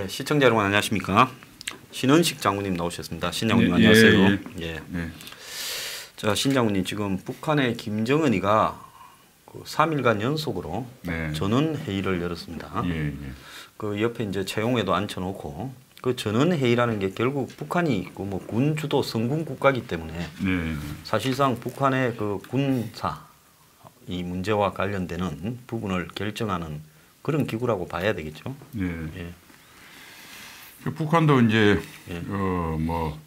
예, 시청자 여러분 안녕하십니까? 신원식 장군님 나오셨습니다. 신 장군님 안녕하세요. 예. 자, 신 장군님 지금 북한의 김정은이가 그 3일간 연속으로 전원 회의를 열었습니다. 그 옆에 이제 채용에도 앉혀놓고 그 전원 회의라는 게 결국 북한이 그 뭐 군 주도 성군 국가이기 때문에 사실상 북한의 그 군사 이 문제와 관련되는 부분을 결정하는 그런 기구라고 봐야 되겠죠. 예. 북한도 이제 뭐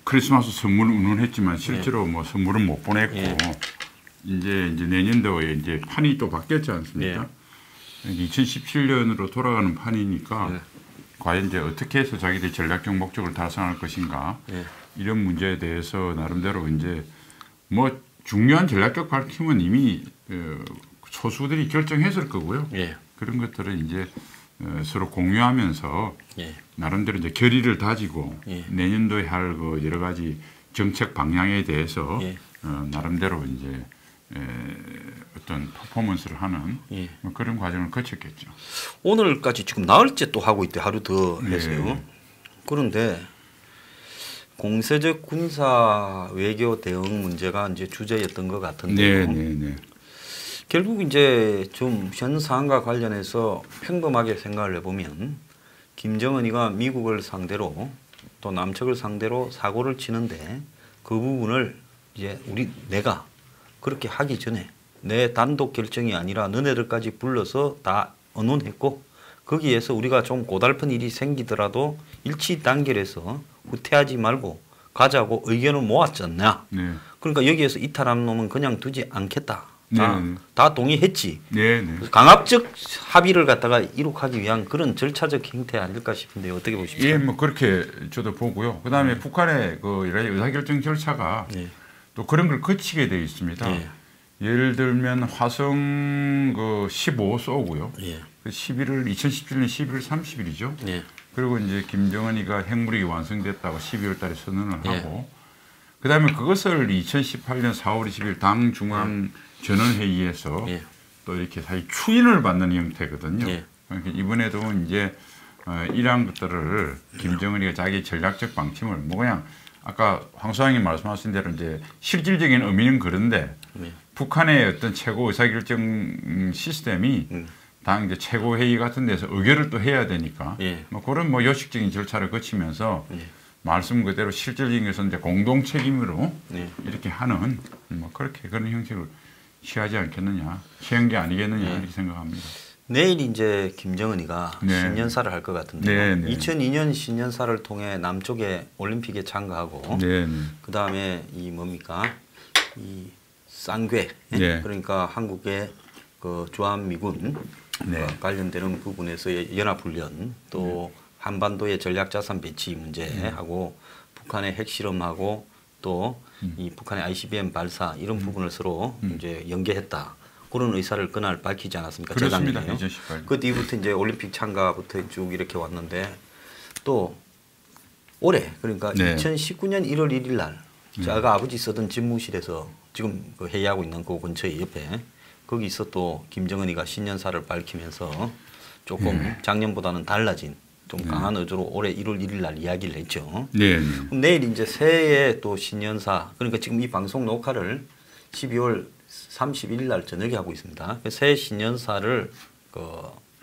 크리스마스 선물을 운운했지만 실제로 뭐 선물은 못 보냈고 이제 내년도에 이제 판이 또 바뀌었지 않습니까? 2017년으로 돌아가는 판이니까 과연 이제 어떻게 해서 자기들 전략적 목적을 달성할 것인가 이런 문제에 대해서 나름대로 이제 뭐 중요한 전략적 밝힘은 이미 소수들이 결정했을 거고요. 그런 것들을 이제 서로 공유하면서 나름대로 이제 결의를 다지고 내년도에 할 그 여러 가지 정책 방향에 대해서 나름대로 이제 어떤 퍼포먼스를 하는 뭐 그런 과정을 거쳤겠죠. 오늘까지 지금 나흘째 또 하고 있대. 하루 더 해서요. 그런데 공세적 군사 외교 대응 문제가 이제 주제였던 것 같은데요. 결국 이제 좀 현 상황과 관련해서 평범하게 생각을 해보면 김정은이가 미국을 상대로 또 남측을 상대로 사고를 치는데 그 부분을 이제 내가 그렇게 하기 전에 내 단독 결정이 아니라 너네들까지 불러서 다 의논했고 거기에서 우리가 좀 고달픈 일이 생기더라도 일치 단결해서 후퇴하지 말고 가자고 의견을 모았잖냐. 그러니까 여기에서 이탈하는 놈은 그냥 두지 않겠다. 다 동의했지. 강압적 합의를 갖다가 이룩하기 위한 그런 절차적 형태 아닐까 싶은데 어떻게 보십니까? 예, 뭐 그렇게 저도 보고요. 그다음에 북한의 그 여러 가지 의사결정 절차가 또 그런 걸 거치게 되어 있습니다. 예를 들면 화성 그 15 쏘고요. 2017년 11월 30일이죠. 그리고 이제 김정은이가 핵무력이 완성됐다고 12월 달에 선언을 하고 그다음에 그것을 2018년 4월 20일 당 중앙 전원회의에서 또 이렇게 사실 추인을 받는 형태거든요. 그러니까 이번에도 이제 이러한 것들을 김정은이가 자기 전략적 방침을 뭐 그냥 아까 황 소장님 말씀하신 대로 이제 실질적인 의미는 그런데 북한의 어떤 최고 의사결정 시스템이 당 이제 최고회의 같은 데서 의결을 또 해야 되니까 뭐 그런 뭐 요식적인 절차를 거치면서 말씀 그대로 실질적인 것은 이제 공동 책임으로 이렇게 하는 뭐 그렇게 그런 형식을 취하지 않겠느냐, 취한 게 아니겠느냐 이렇게 생각합니다. 내일 이제 김정은이가 신년사를 할 것 같은데요. 2002년 신년사를 통해 남쪽의 올림픽에 참가하고 그 다음에 이 뭡니까 이 쌍괴 그러니까 한국의 그 주한미군 관련되는 부분에서의 연합훈련 또 한반도의 전략자산 배치 문제하고 북한의 핵실험하고 또 이 북한의 ICBM 발사 이런 부분을 서로 이제 연계했다. 그런 의사를 그날 밝히지 않았습니까? 그렇습니다. 그 뒤부터 이제 올림픽 참가부터 쭉 이렇게 왔는데 또 올해 그러니까 2019년 1월 1일 날 제가 아버지 쓰던 집무실에서 지금 그 회의하고 있는 그 근처에 옆에 거기서 또 김정은이가 신년사를 밝히면서 조금 작년보다는 달라진 좀 강한 의조로 올해 1월 1일 날 이야기를 했죠. 그럼 내일 이제 새해 또 신년사 그러니까 지금 이 방송 녹화를 12월 31일 날 저녁에 하고 있습니다. 새해 신년사를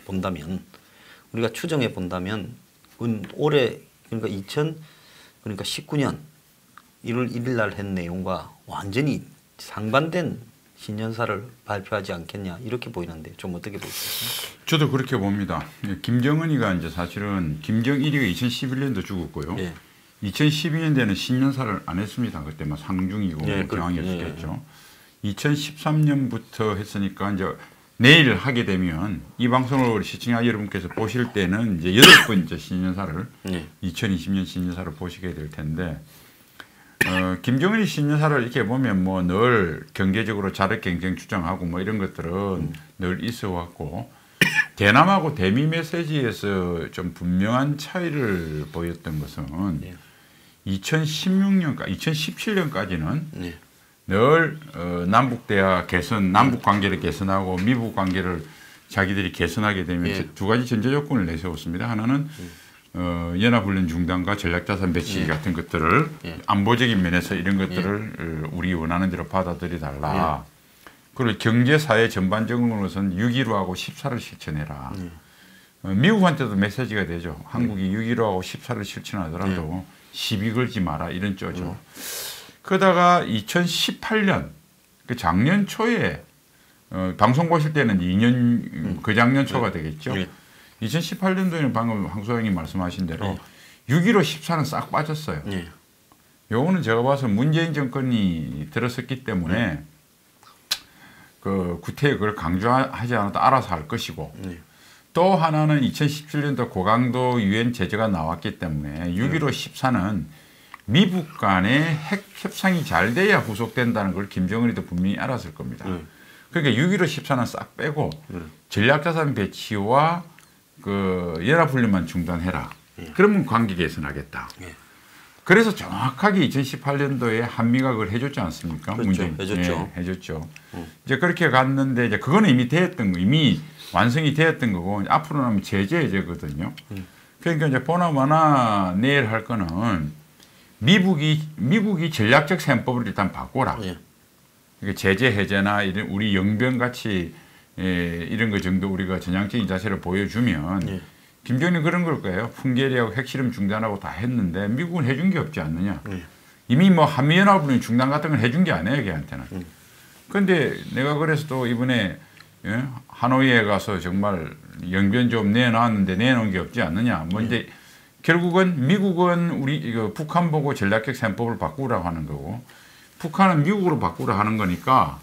본다면 우리가 추정해 본다면 올해 그러니까 19년 1월 1일 날 한 내용과 완전히 상반된 신년사를 발표하지 않겠냐 이렇게 보이는데 좀 어떻게 보십니까? 저도 그렇게 봅니다. 김정은이가 이제 사실은 김정일이가 2011년도 죽었고요. 2012년에는 신년사를 안 했습니다. 그때 막 상중이고 경황이었겠죠. 2013년부터 했으니까 이제 내일 하게 되면 이 방송을 시청자 여러분께서 보실 때는 이제 8번째 신년사를 2020년 신년사를 보시게 될 텐데 김정은이 신년사를 이렇게 보면 뭐 늘 경제적으로 자력 경쟁 주장하고 뭐 이런 것들은 늘 있어 왔고 대남하고 대미 메시지에서 좀 분명한 차이를 보였던 것은 2017년까지는 늘 남북 대화 개선, 남북 관계를 개선하고 미북 관계를 자기들이 개선하게 되면 두 가지 전제 조건을 내세웠습니다. 하나는 연합훈련 중단과 전략자산 배치 같은 것들을 안보적인 면에서 이런 것들을 우리 원하는 대로 받아들여달라. 그리고 경제사회 전반적으로는 6.15하고 14를 실천해라. 미국한테도 메시지가 되죠. 한국이 6.15하고 14를 실천하더라도 시비 걸지 마라 이런 쪼죠. 그러다가 2018년 그 작년 초에 방송 보실 때는 2년 그 작년 초가 되겠죠. 2018년도에는 방금 황 소장님 말씀하신 대로 6.15, 14는 싹 빠졌어요. 요거는 제가 봐서 문재인 정권이 들어섰기 때문에 그 구태에 그걸 강조하지 않아도 알아서 할 것이고 또 하나는 2017년도 고강도 유엔 제재가 나왔기 때문에 6.15, 14는 미국 간의 핵 협상이 잘 돼야 후속된다는 걸 김정은이도 분명히 알았을 겁니다. 그러니까 6.15, 14는 싹 빼고 전략자산 배치와 그 연합훈련만 중단해라. 그러면 관계 개선하겠다. 그래서 정확하게 2018년도에 한미가 그걸 해줬지 않습니까? 그렇죠. 해줬죠. 해줬죠. 이제 그렇게 갔는데 이제 그거는 이미 되었던 거, 이미 완성이 되었던 거고 앞으로는 제재 해제거든요. 그러니까 이제 보나마나 내일 할 거는 미국이 전략적 셈법을 일단 바꿔라. 그러니까 제재 해제나 이런 우리 영변 같이 이런 거 정도 우리가 전향적인 자세를 보여주면 김정은이 그런 걸 거예요. 풍계리하고 핵실험 중단하고 다 했는데 미국은 해준 게 없지 않느냐. 이미 뭐 한미연합훈련 중단 같은 건 해준 게 아니에요, 걔한테는. 그런데 내가 그래서 또 이번에 하노이에 가서 정말 영변 좀 내놨는데 내놓은 게 없지 않느냐. 뭐 이제 결국은 미국은 우리 이거 북한 보고 전략적 셈법을 바꾸라고 하는 거고 북한은 미국으로 바꾸라 하는 거니까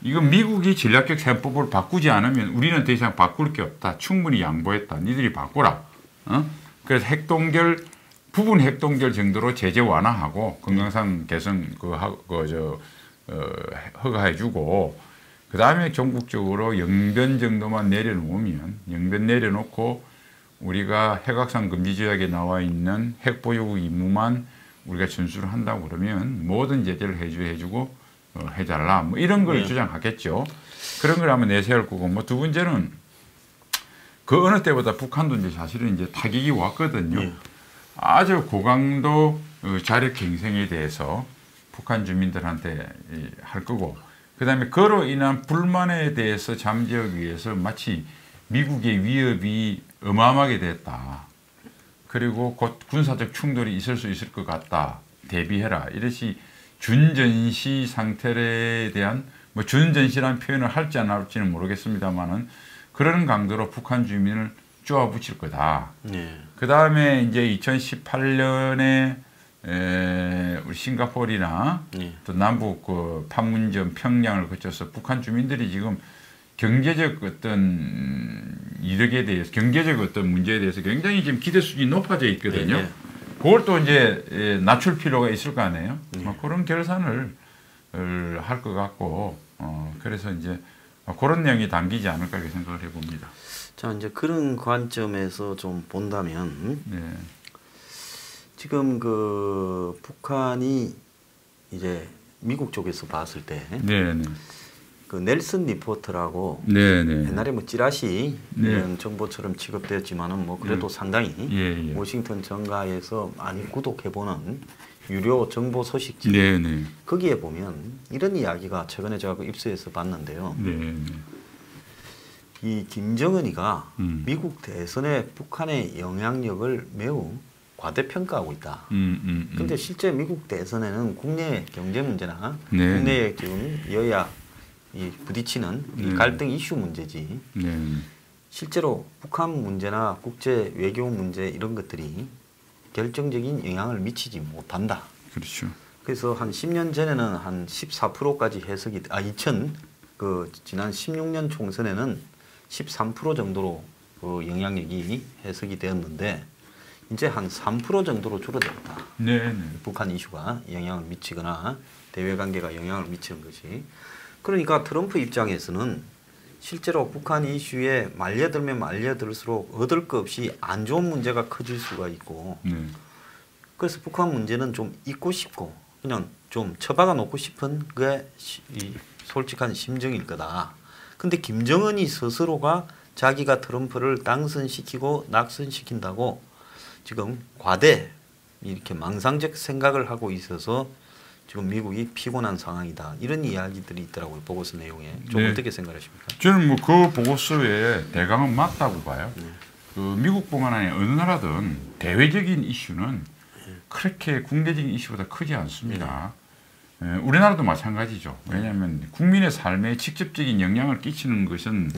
이건 미국이 전략적 셈법을 바꾸지 않으면 우리는 더 이상 바꿀 게 없다. 충분히 양보했다. 니들이 바꾸라. 그래서 핵동결 부분 핵동결 정도로 제재 완화하고 건강상 개선 허가해주고 그 다음에 전국적으로 영변 정도만 내려놓으면 영변 내려놓고 우리가 핵확산 금지 조약에 나와 있는 핵 보유 의무만 우리가 준수를 한다고 그러면 모든 제재를 해주고 해달라 뭐 이런 걸 주장하겠죠. 그런 걸 한번 내세울 거고 뭐 두 번째는 그 어느 때보다 북한도 이제 사실은 이제 타격이 왔거든요. 아주 고강도 자력 갱생에 대해서 북한 주민들한테 할 거고 그다음에 그로 인한 불만에 대해서 잠재우기 위해서 마치 미국의 위협이 어마어마하게 됐다. 그리고 곧 군사적 충돌이 있을 수 있을 것 같다. 대비해라. 이것이 준전시 상태에 대한 뭐 준전시라는 표현을 할지 안 할지는 모르겠습니다만은 그런 강도로 북한 주민을 쪼아붙일 거다. 그 다음에 이제 2018년에 우리 싱가포르나 또 남북 그 판문점 평양을 거쳐서 북한 주민들이 지금 경제적 어떤 이득에 대해서 경제적 어떤 문제에 대해서 굉장히 지금 기대 수준이 높아져 있거든요. 그걸 또 이제 낮출 필요가 있을 거 아니에요. 그런 결산을 할 것 같고 그래서 이제 그런 내용이 담기지 않을까 이렇게 생각을 해봅니다. 자 이제 그런 관점에서 좀 본다면 지금 그 북한이 이제 미국 쪽에서 봤을 때 그 넬슨 리포트라고 옛날에 뭐 찌라시 이런 정보처럼 취급되었지만은 뭐 그래도 상당히 워싱턴 정가에서 많이 구독해보는 유료 정보 소식지 거기에 보면 이런 이야기가 최근에 제가 그 입수해서 봤는데요. 이 김정은이가 미국 대선에 북한의 영향력을 매우 과대평가하고 있다. 근데 실제 미국 대선에는 국내 경제 문제나 국내의 지금 여야 이 부딪히는 이 갈등 이슈 문제지. 실제로 북한 문제나 국제 외교 문제 이런 것들이 결정적인 영향을 미치지 못한다. 그렇죠. 그래서 한 10년 전에는 한 14%까지 해석이 지난 16년 총선에는 13% 정도로 그 영향력이 해석이 되었는데 이제 한 3% 정도로 줄어들었다. 북한 이슈가 영향을 미치거나 대외 관계가 영향을 미치는 것이. 그러니까 트럼프 입장에서는 실제로 북한 이슈에 말려들면 말려들수록 얻을 것 없이 안 좋은 문제가 커질 수가 있고 그래서 북한 문제는 좀 잊고 싶고 그냥 좀 처박아 놓고 싶은 게 솔직한 심정일 거다. 근데 김정은이 스스로가 자기가 트럼프를 당선시키고 낙선시킨다고 지금 과대 이렇게 망상적 생각을 하고 있어서 지금 미국이 피곤한 상황이다. 이런 이야기들이 있더라고요. 보고서 내용에. 좀 네. 어떻게 생각하십니까? 저는 뭐 그 보고서에 대강은 맞다고 봐요. 그 미국뿐만 아니라 어느 나라든 대외적인 이슈는 그렇게 국내적인 이슈보다 크지 않습니다. 우리나라도 마찬가지죠. 왜냐하면 국민의 삶에 직접적인 영향을 끼치는 것은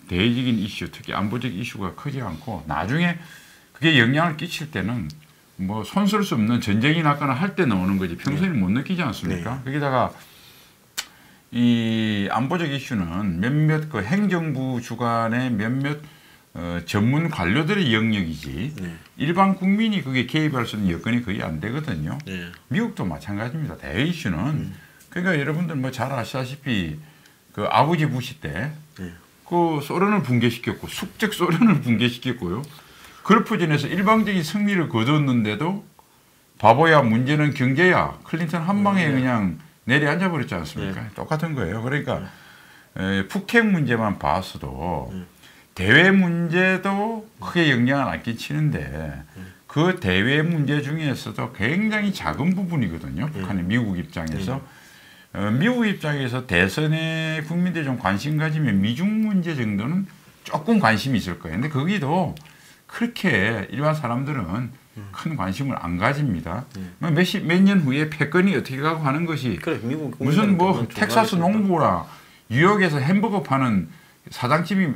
대외적인 이슈, 특히 안보적 이슈가 크지 않고 나중에 그게 영향을 끼칠 때는 뭐 손쓸 수 없는 전쟁이 났거나 할 때 나오는 거지 평소에는 못 느끼지 않습니까? 거기다가 이 안보적 이슈는 몇몇 그 행정부 주관의 몇몇 전문 관료들의 영역이지 일반 국민이 그게 개입할 수 있는 여건이 거의 안 되거든요. 미국도 마찬가지입니다. 대외 이슈는 그러니까 여러분들 뭐 잘 아시다시피 그 아버지 부시 때 그 소련을 붕괴시켰고 숙적 소련을 붕괴시켰고요. 걸프전에서 일방적인 승리를 거뒀는데도 바보야 문제는 경제야 클린턴 한 방에 그냥 내려앉아 버렸지 않습니까? 똑같은 거예요. 그러니까 북핵 문제만 봤어도 대외 문제도 크게 영향을 안 끼치는데 그 대외 문제 중에서도 굉장히 작은 부분이거든요. 북한의 미국 입장에서. 미국 입장에서 대선에 국민들이 좀 관심 가지면 미중 문제 정도는 조금 관심이 있을 거예요. 근데 거기도 그렇게 일반 사람들은 큰 관심을 안 가집니다. 몇 년 후에 패권이 어떻게 가고 하는 것이 그래, 미국 무슨 뭐 텍사스 농부나 뉴욕에서 햄버거 파는 사장집이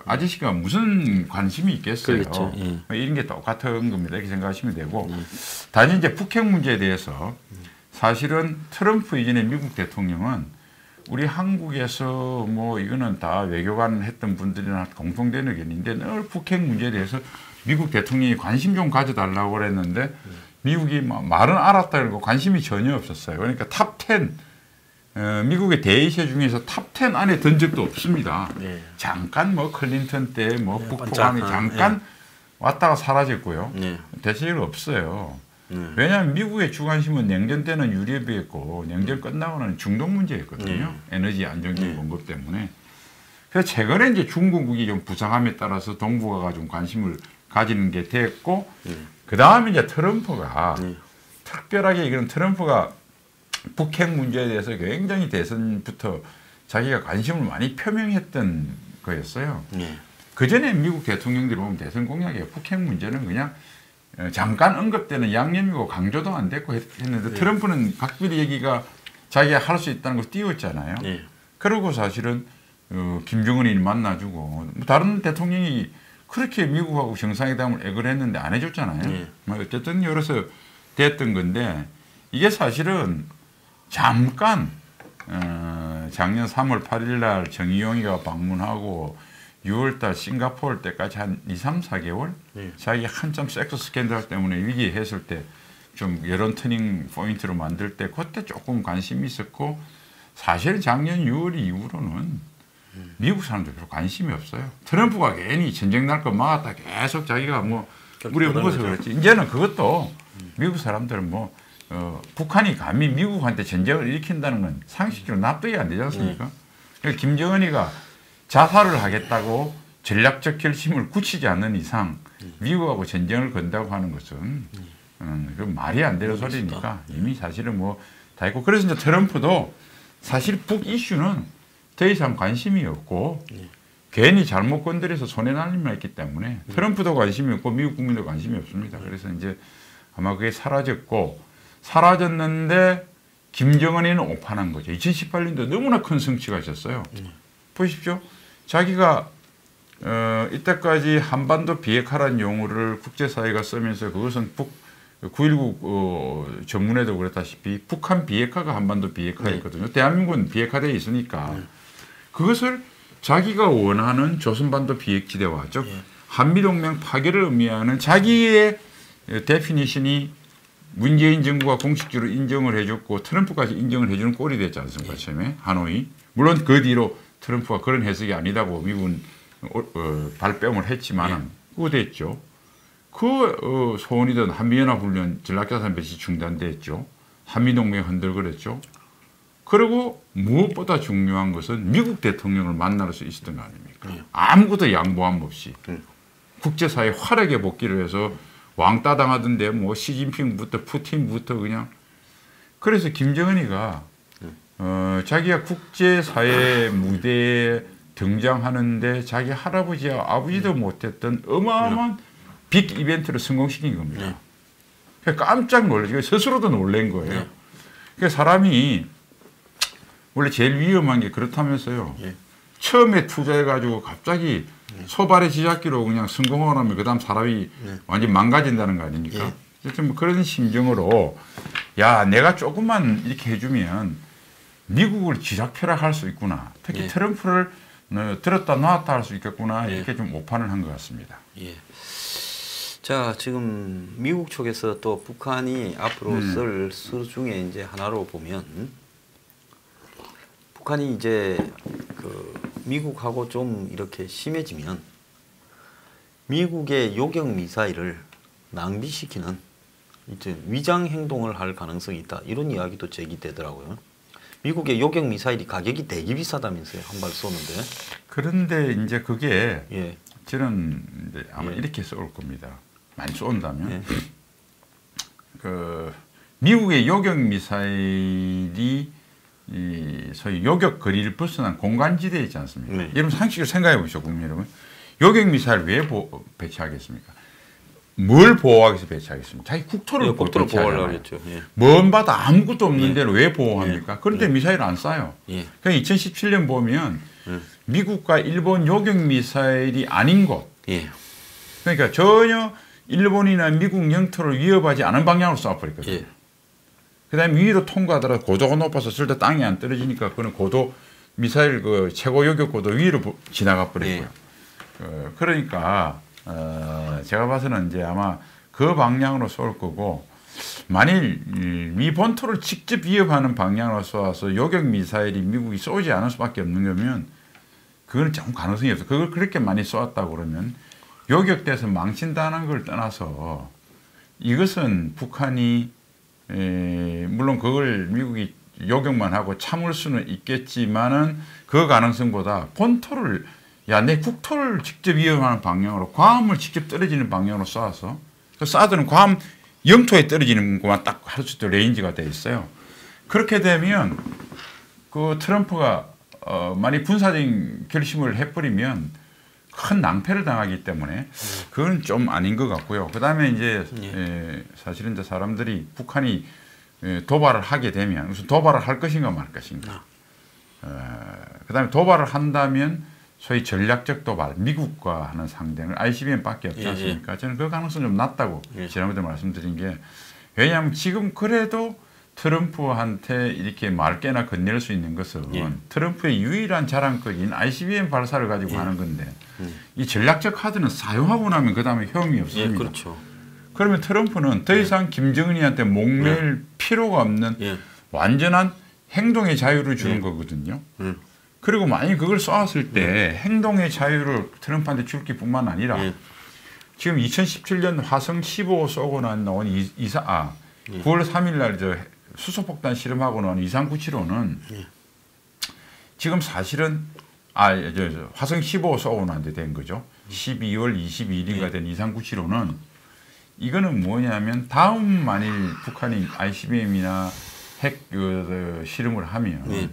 아저씨가 무슨 관심이 있겠어요. 그렇죠. 이런 게 똑같은 겁니다. 이렇게 생각하시면 되고 단지 이제 북핵 문제에 대해서 사실은 트럼프 이전에 미국 대통령은 우리 한국에서 뭐 이거는 다 외교관 했던 분들이나 공통된 의견인데 늘 북핵 문제에 대해서 미국 대통령이 관심 좀 가져달라고 그랬는데 미국이 말은 알았다 그러고 관심이 전혀 없었어요. 그러니까 탑 10 미국의 대이슈 중에서 탑 10 안에 든 적도 없습니다. 잠깐 뭐 클린턴 때 뭐 북폭함이 잠깐 왔다가 사라졌고요. 대체적으로 없어요. 왜냐하면 미국의 주관심은 냉전 때는 유럽이었고 냉전 끝나고는 중동 문제였거든요. 에너지 안정적 공급 때문에. 그래서 최근에 이제 중국이 좀 부상함에 따라서 동북아가 좀 관심을 가지는 게 됐고, 그 다음에 이제 트럼프가 특별하게 이건 트럼프가 북핵 문제에 대해서 굉장히 대선부터 자기가 관심을 많이 표명했던 거였어요. 그 전에 미국 대통령들이 보면 대선 공약에 북핵 문제는 그냥 잠깐 언급되는 양념이고 강조도 안 됐고 했는데 트럼프는 각별히 얘기가 자기가 할 수 있다는 걸 띄웠잖아요. 그리고 사실은 김정은이 만나주고 다른 대통령이 그렇게 미국하고 정상회담을 애걸 했는데 안 해줬잖아요. 뭐 어쨌든 여러서 됐던 건데 이게 사실은 잠깐 작년 3월 8일 날 정의용이가 방문하고 6월달 싱가포르 때까지 한 2, 3, 4개월 자기 한참 섹스 스캔들 때문에 위기했을 때 좀 여론 터닝 포인트로 만들 때 그때 조금 관심이 있었고 사실 작년 6월 이후로는 미국 사람들 별로 관심이 없어요. 트럼프가 괜히 전쟁 날 거 막았다 계속 자기가 뭐 우리 먹어서 그랬지. 이제는 그것도 미국 사람들은 뭐 북한이 감히 미국한테 전쟁을 일으킨다는 건 상식적으로 납득이 안 되지 않습니까? 그러니까 김정은이가 자살을 하겠다고 전략적 결심을 굳히지 않는 이상 미국하고 전쟁을 건다고 하는 것은 그 말이 안 되는 소리니까 이미 사실은 뭐 다 있고 그래서 이제 트럼프도 사실 북 이슈는 더 이상 관심이 없고 괜히 잘못 건드려서 손해날 일만 있기 때문에 트럼프도 관심이 없고 미국 국민도 관심이 없습니다. 그래서 이제 아마 그게 사라졌는데 김정은이는 오판한 거죠. 2018년도 너무나 큰 성취가 있었어요. 보십시오. 자기가 이때까지 한반도 비핵화라는 용어를 국제사회가 쓰면서 그것은 9.19 전문에도 그랬다시피 북한 비핵화가 한반도 비핵화였거든요. 대한민국은 비핵화되어 있으니까 그것을 자기가 원하는 조선반도 비핵지대화 즉 한미동맹 파괴를 의미하는 자기의 데피니션이 문재인 정부가 공식적으로 인정을 해줬고 트럼프까지 인정을 해주는 꼴이 됐지 않습니까? 처음에 하노이. 물론 그 뒤로 트럼프가 그런 해석이 아니다고 미국은 발뺌을 했지만은 그거 됐죠. 그 소원이던 한미연합훈련 전략자산 배치 중단됐죠. 한미동맹 흔들거렸죠. 그리고 무엇보다 중요한 것은 미국 대통령을 만날 수 있었던 거 아닙니까? 아무것도 양보함 없이 국제사회 활약에 복귀를 해서 왕따 당하던데 뭐 시진핑부터 푸틴부터 그냥. 그래서 김정은이가 자기가 국제사회 무대에 등장하는데 자기 할아버지와 아버지도 못했던 어마어마한 빅 이벤트를 성공시킨 겁니다. 깜짝 놀라죠. 스스로도 놀란 거예요. 그러니까 사람이 원래 제일 위험한 게 그렇다면서요. 처음에 투자해가지고 갑자기 소발의 지잡기로 그냥 성공을 하면 그다음 사람이 완전 망가진다는 거 아닙니까? 뭐 그런 심정으로 야 내가 조금만 이렇게 해주면 미국을 쥐락펴락할 수 있구나. 특히 트럼프를 들었다 놨다 할 수 있겠구나. 이렇게 좀 오판을 한 것 같습니다. 자, 지금 미국 쪽에서 또 북한이 앞으로 쓸 수 중에 이제 하나로 보면 북한이 이제 그 미국하고 좀 이렇게 심해지면 미국의 요격 미사일을 낭비시키는 이제 위장 행동을 할 가능성이 있다. 이런 이야기도 제기되더라고요. 미국의 요격 미사일이 가격이 되게 비싸다면서요. 한 발 쏘는데. 그런데 이제 그게 저는 이제 아마 이렇게 쏠 겁니다. 많이 쏜다면 그 미국의 요격 미사일이 이 소위 요격 거리를 벗어난 공간지대에 있지 않습니까? 여러분 상식을 생각해 보시죠, 국민 여러분. 요격 미사일 왜 배치하겠습니까? 뭘 보호하기 위해서 배치하겠습니까? 자기 국토를 보호하려고 했죠. 먼 바다 아무것도 없는 데를 왜 보호합니까? 그런데 미사일 안 쏴요. 그러니까 2017년 보면 미국과 일본 요격 미사일이 아닌 곳. 그러니까 전혀 일본이나 미국 영토를 위협하지 않은 방향으로 쏴버렸거든요. 그다음에 위로 통과하더라도 고도가 높아서 절대 땅이 안 떨어지니까 그는 고도 미사일 그 최고 요격 고도 위로 지나가 버렸고요. 그러니까 제가 봐서는 이제 아마 그 방향으로 쏠 거고 만일 미 본토를 직접 위협하는 방향으로 쏘아서 요격 미사일이 미국이 쏘지 않을 수밖에 없는 거면 그거는 좀 가능성이 없어. 그걸 그렇게 많이 쏘았다고 그러면 요격돼서 망친다는 걸 떠나서 이것은 북한이 물론 그걸 미국이 요격만 하고 참을 수는 있겠지만은 그 가능성보다 본토를 내 국토를 직접 위협하는 방향으로 괌을 직접 떨어지는 방향으로 쏴서 그 쏴드는 괌 영토에 떨어지는 것만 딱 할 수 있도록 레인지가 돼 있어요. 그렇게 되면 그 트럼프가 만약 군사적인 결심을 해버리면 큰 낭패를 당하기 때문에 그건 좀 아닌 것 같고요. 그 다음에 이제 사실은 이제 사람들이 북한이 도발을 하게 되면 무슨 도발을 할 것인가 말 것인가. 그 다음에 도발을 한다면 소위 전략적 도발, 미국과 하는 상대는 ICBM밖에 없지 않습니까? 저는 그 가능성이 좀 낮다고 지난번에 말씀드린 게 왜냐하면 지금 그래도 트럼프한테 이렇게 맑게나 건넬 수 있는 것은 트럼프의 유일한 자랑거리인 ICBM 발사를 가지고 하는 건데 이 전략적 카드는 사용하고 나면 그 다음에 효용이 없습니다. 그렇죠. 그러면 트럼프는 더 이상 김정은이한테 목매일 필요가 없는 완전한 행동의 자유를 주는 거거든요. 그리고 만약 그걸 쏘았을 때 행동의 자유를 트럼프한테 줄 게 뿐만 아니라 지금 2017년 화성 15 쏘고 나온 9월 3일 날 저 수소폭탄 실험하고 나온 2397호는 지금 사실은 화성 15 쏘고 난 데 된 거죠. 12월 22일인가 된 2397호는 이거는 뭐냐면 다음 만일 북한이 ICBM이나 핵 실험을 하면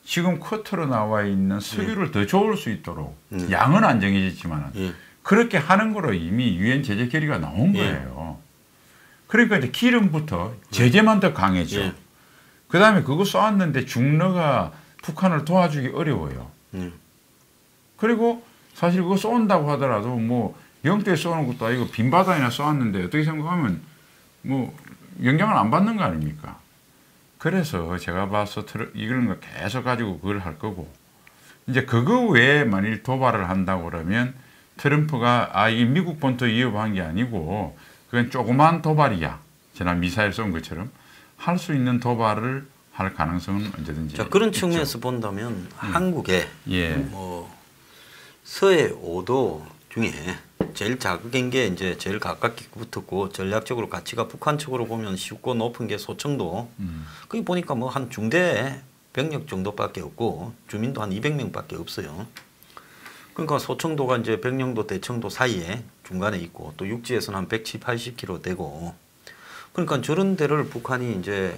지금 쿼터로 나와 있는 석유를 더 좋을 수 있도록 양은 안 정해졌지만 그렇게 하는 거로 이미 유엔 제재 결의가 나온 거예요. 그러니까 이제 기름부터 제재만 더 강해져. 그 다음에 그거 쏘았는데 중러가 북한을 도와주기 어려워요. 그리고 사실 그거 쏜다고 하더라도 뭐 영토에 쏘는 것도 아니고 빈 바다에나 쏘았는데 어떻게 생각하면 뭐 영향을 안 받는 거 아닙니까? 그래서 제가 봐서 이런 거 계속 가지고 그걸 할 거고 이제 그거 외에 만일 도발을 한다고 그러면 트럼프가 이 미국 본토 위협한 게 아니고 그건 조그만 도발이야. 지난 미사일 쏜 것처럼 할 수 있는 도발을 할 가능성은 언제든지. 자, 그런 측면에서 본다면 한국의 뭐 서해 5도 중에 제일 작은 게 이제 제일 가깝게 붙었고 전략적으로 가치가 북한 측으로 보면 쉽고 높은 게 소청도. 거기 보니까 뭐 한 중대 병력 정도밖에 없고 주민도 한 200명밖에 없어요. 그러니까 소청도가 이제 백령도 대청도 사이에 중간에 있고 또 육지에서는 한 170, 80km 되고 그러니까 저런 데를 북한이 이제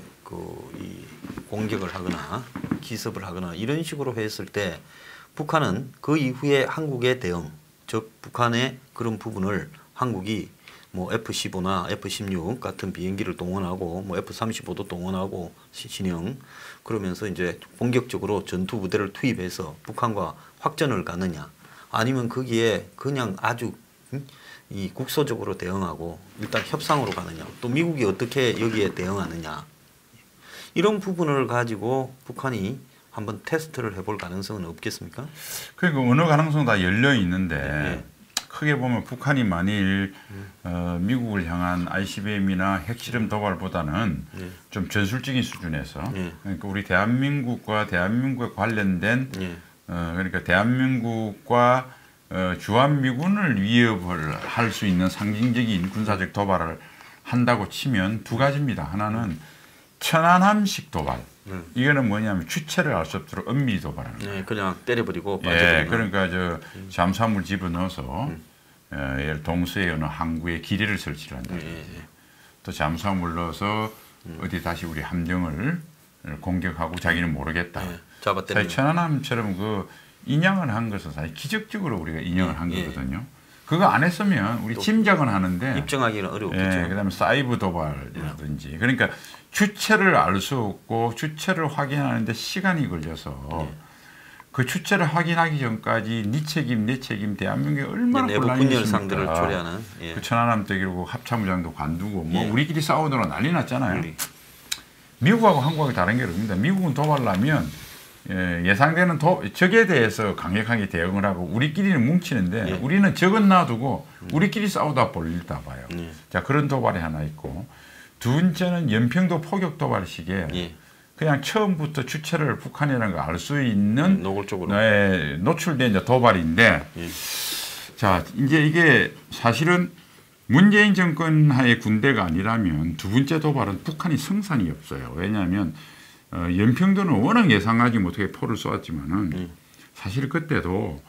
이 공격을 하거나 기습을 하거나 이런 식으로 했을 때 북한은 그 이후에 한국의 대응, 즉 북한의 그런 부분을 한국이 뭐 F-15나 F-16 같은 비행기를 동원하고 뭐 F-35도 동원하고 신형 그러면서 이제 본격적으로 전투 부대를 투입해서 북한과 확전을 가느냐 아니면 거기에 그냥 아주 이 국소적으로 대응하고 일단 협상으로 가느냐 또 미국이 어떻게 여기에 대응하느냐 이런 부분을 가지고 북한이 한번 테스트를 해볼 가능성은 없겠습니까? 그러니까 어느 가능성 다 열려 있는데 크게 보면 북한이 만일 미국을 향한 ICBM이나 핵실험 도발보다는 좀 전술적인 수준에서 그러니까 우리 대한민국과 대한민국에 관련된 그러니까 대한민국과 주한미군을 위협을 할 수 있는 상징적인 군사적 도발을 한다고 치면 두 가지입니다. 하나는 천안함식 도발. 이거는 뭐냐면 주체를 알 수 없도록 은밀히 도발하는 거예요. 그냥 때려버리고 빠져버리고. 그러니까 잠수함을 집어넣어서 예를 동서의 어느 항구에 기뢰를 설치를 한다든지 또 잠수함을 넣어서 어디 다시 우리 함정을 공격하고 자기는 모르겠다. 사실 천안함처럼 그 인양을 한 것은 사실 기적적으로 우리가 인양을 한 거거든요. 그거 안 했으면 우리 짐작은 하는데 입증하기는 어렵겠죠. 그다음에 사이버 도발이라든지 그러니까 주체를 알 수 없고 주체를 확인하는데 시간이 걸려서 그 주체를 확인하기 전까지 네 책임 내 책임 대한민국에 얼마나 내부 분열상들을 초래하는 그 천안함 대기로 합참의장도 관두고 뭐 우리끼리 싸우느라 난리 났잖아요. 미국하고 한국하고 다른 게 없습니다. 미국은 도발하면 예상되는 적에 대해서 강력하게 대응을 하고 우리끼리는 뭉치는데 우리는 적은 놔두고 우리끼리 싸우다 볼일다 봐요. 자 그런 도발이 하나 있고 두 번째는 연평도 포격 도발식에 그냥 처음부터 주체를 북한이라는 걸 알 수 있는 노골적으로 노출된 이제 도발인데 자 이제 이게 사실은 문재인 정권 하에 군대가 아니라면 두 번째 도발은 북한이 승산이 없어요. 왜냐하면 연평도는 워낙 예상하지 못하게 포를 쏘았지만은 사실 그때도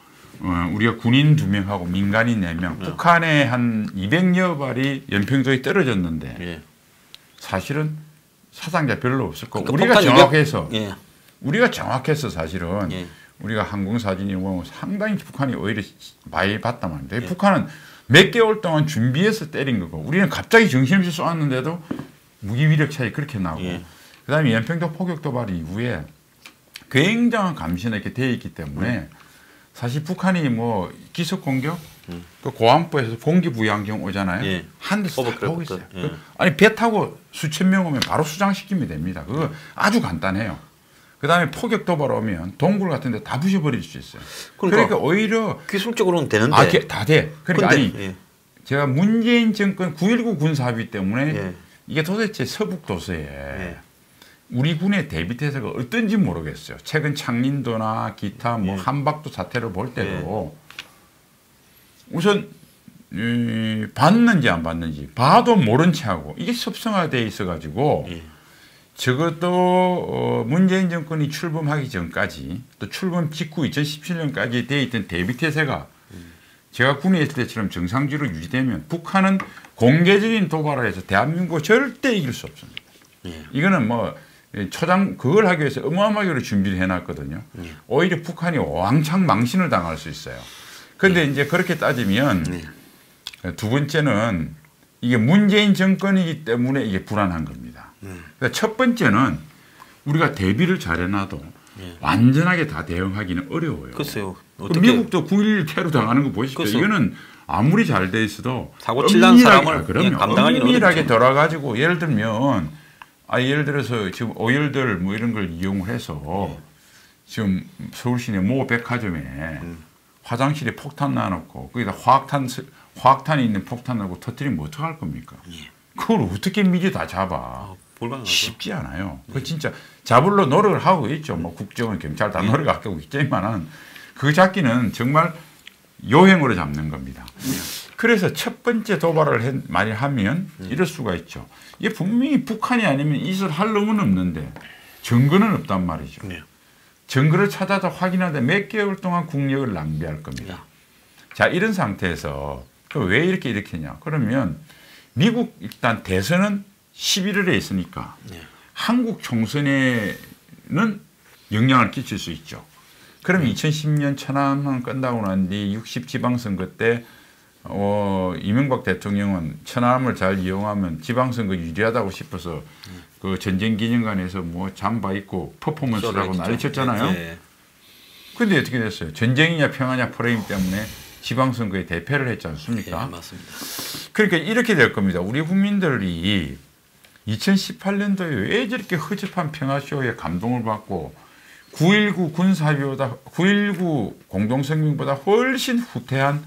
우리가 군인 2명하고 민간인 4명 북한에 한 200여 발이 연평도에 떨어졌는데 사실은 사상자 별로 없을 거고 그러니까 우리가 정확해서 사실은 우리가 항공사진이 보면 상당히 북한이 오히려 많이 봤단 말이에요. 북한은 몇 개월 동안 준비해서 때린 거고 우리는 갑자기 정신없이 쏘았는데도 무기위력 차이 그렇게 나고 그다음에 연평도 포격 도발 이후에 굉장한 감시가 이렇게 되어 있기 때문에 사실 북한이 뭐 기습 공격 그 고안부에서 공기부양경 오잖아요. 한 대서 다 하고 있어요. 아니 배 타고 수천 명 오면 바로 수장시키면 됩니다. 그거 아주 간단해요. 그다음에 포격 도발 오면 동굴 같은 데 다 부셔버릴 수 있어요. 그러니까 오히려 기술적으로는 되는데 다 돼. 그러니까 제가 문재인 정권 9.19 군사합의 때문에 이게 도대체 서북 도서에 우리 군의 대비태세가 어떤지 모르겠어요. 최근 창린도나 기타 뭐 한박도 사태를 볼 때도 우선 봤는지 안 봤는지 봐도 모른 체하고 이게 습성화되어 있어가지고 적어도 문재인 정권이 출범하기 전까지 또 출범 직후 2017년까지 되어 있던 대비태세가 제가 군에 있을 때처럼 정상적으로 유지되면 북한은 공개적인 도발을 해서 대한민국을 절대 이길 수 없습니다. 이거는 뭐 초장 그걸 하기 위해서 어마어마하게 준비를 해놨거든요. 오히려 북한이 왕창 망신을 당할 수 있어요. 그런데 이제 그렇게 따지면 두 번째는 이게 문재인 정권이기 때문에 이게 불안한 겁니다. 그러니까 첫 번째는 우리가 대비를 잘해놔도 완전하게 다 대응하기는 어려워요. 글쎄요. 미국도 9.11 테러 당하는 거 보십시오. 이거는 아무리 잘 돼 있어도 사고 칠난 사람을 감당하기는 엄밀하게 돌아가지고 예를 들면 예를 들어서 지금 오일들 뭐 이런 걸 이용해서 지금 서울 시내 모 백화점에 화장실에 폭탄 놔놓고 거기다 화학탄이 있는 폭탄 넣고 터뜨리면 어떡할 겁니까? 그걸 어떻게 미리 다 잡아? 쉽지 않아요. 그 진짜 잡으려 노력을 하고 있죠. 뭐 국정원, 경찰 다 노력하고 있지만은 그 잡기는 정말 요행으로 잡는 겁니다. 그래서 첫 번째 도발을 많이 하면 이럴 수가 있죠. 이게 분명히 북한이 아니면 이 짓을 할 놈은 없는데 증거는 없단 말이죠. 네. 증거를 찾아서 확인하는데 몇 개월 동안 국력을 낭비할 겁니다. 자, 이런 상태에서 왜 이렇게 일으키냐? 그러면 미국 일단 대선은 11월에 있으니까 한국 총선에는 영향을 끼칠 수 있죠. 그럼 2010년 천안함 끝나고 난 뒤 60 지방선거 때 이명박 대통령은 천안함을 잘 이용하면 지방선거 유리하다고 싶어서 그 전쟁기념관에서 뭐 잠바 입고 퍼포먼스라고 난리쳤잖아요. 그런데 어떻게 됐어요? 전쟁이냐 평화냐 프레임 때문에 지방선거에 대패를 했지 않습니까? 네, 맞습니다. 그러니까 이렇게 될 겁니다. 우리 국민들이 2018년도에 왜 저렇게 허접한 평화쇼에 감동을 받고 9.19 군사비보다 9.19 공동성명보다 훨씬 후퇴한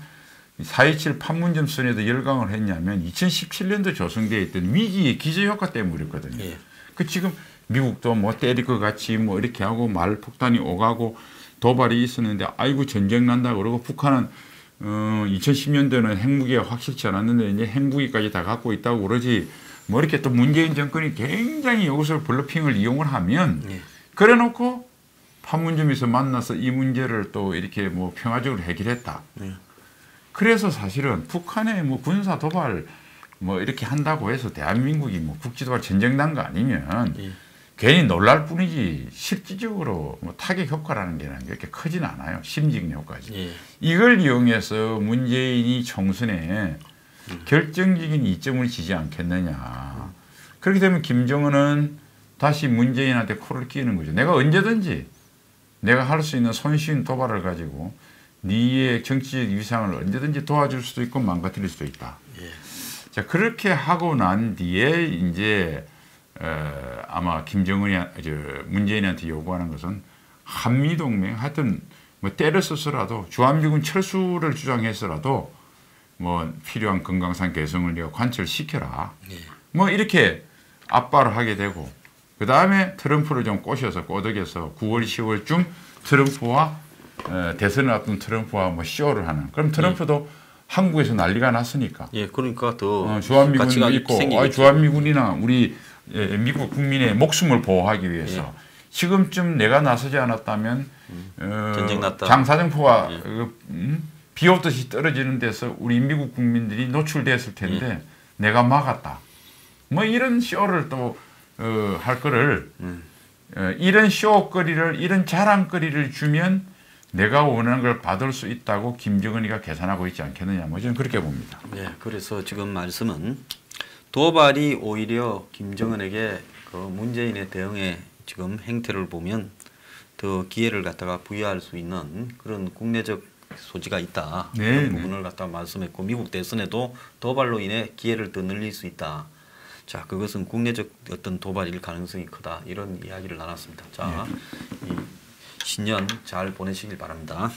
4.27 판문점 선에도 열광을 했냐면 2017년도 조성되어 있던 위기의 기저효과 때문이었거든요. 예. 그 지금 미국도 뭐 때릴 것 같이 뭐 이렇게 하고 말 폭탄이 오가고 도발이 있었는데 아이고 전쟁 난다 그러고 북한은 2010년도에는 핵무기가 확실치 않았는데 이제 핵무기까지 다 갖고 있다고 그러지 뭐 이렇게 또 문재인 정권이 굉장히 이것을 블러핑을 이용을 하면 그래 놓고 판문점에서 만나서 이 문제를 또 이렇게 뭐 평화적으로 해결했다. 그래서 사실은 북한의 뭐 군사 도발 뭐 이렇게 한다고 해서 대한민국이 뭐 국지도발 전쟁 난 거 아니면 괜히 놀랄 뿐이지 실질적으로 뭐 타격 효과라는 게 그렇게 크진 않아요. 심직 효과지. 이걸 이용해서 문재인이 총선에 결정적인 이점을 지지 않겠느냐. 그렇게 되면 김정은은 다시 문재인한테 코를 끼는 거죠. 내가 언제든지 내가 할 수 있는 손쉬운 도발을 가지고 네의 정치적 위상을 언제든지 도와줄 수도 있고 망가뜨릴 수도 있다. 자, 그렇게 하고 난 뒤에 이제 아마 김정은이 문재인한테 요구하는 것은 한미동맹 하여튼 뭐 때를 써서라도 주한미군 철수를 주장해서라도 뭐 필요한 건강상 개성을 내가 관철시켜라. 뭐 이렇게 압박을 하게 되고 그 다음에 트럼프를 좀 꼬셔서 꼬덕여서 9월 10월쯤 트럼프와 대선을 앞둔 트럼프와 뭐 쇼를 하는. 그럼 트럼프도 한국에서 난리가 났으니까. 그러니까 더 주한미군이 있고 주한미군이나 우리 미국 국민의 목숨을 보호하기 위해서 지금쯤 내가 나서지 않았다면 전쟁 났다. 장사정포가 비 오듯이 떨어지는 데서 우리 미국 국민들이 노출됐을 텐데 내가 막았다. 뭐 이런 쇼를 또 할 거를 이런 쇼거리를 이런 자랑거리를 주면 내가 원하는 걸 받을 수 있다고 김정은이가 계산하고 있지 않겠느냐. 뭐 저는 그렇게 봅니다. 그래서 지금 말씀은 도발이 오히려 김정은에게 그 문재인의 대응의 지금 행태를 보면 더 기회를 갖다가 부여할 수 있는 그런 국내적 소지가 있다. 그런 부분을 갖다 말씀했고 미국 대선에도 도발로 인해 기회를 더 늘릴 수 있다. 자, 그것은 국내적 어떤 도발일 가능성이 크다. 이런 이야기를 나눴습니다. 자, 이 신년 잘 보내시길 바랍니다.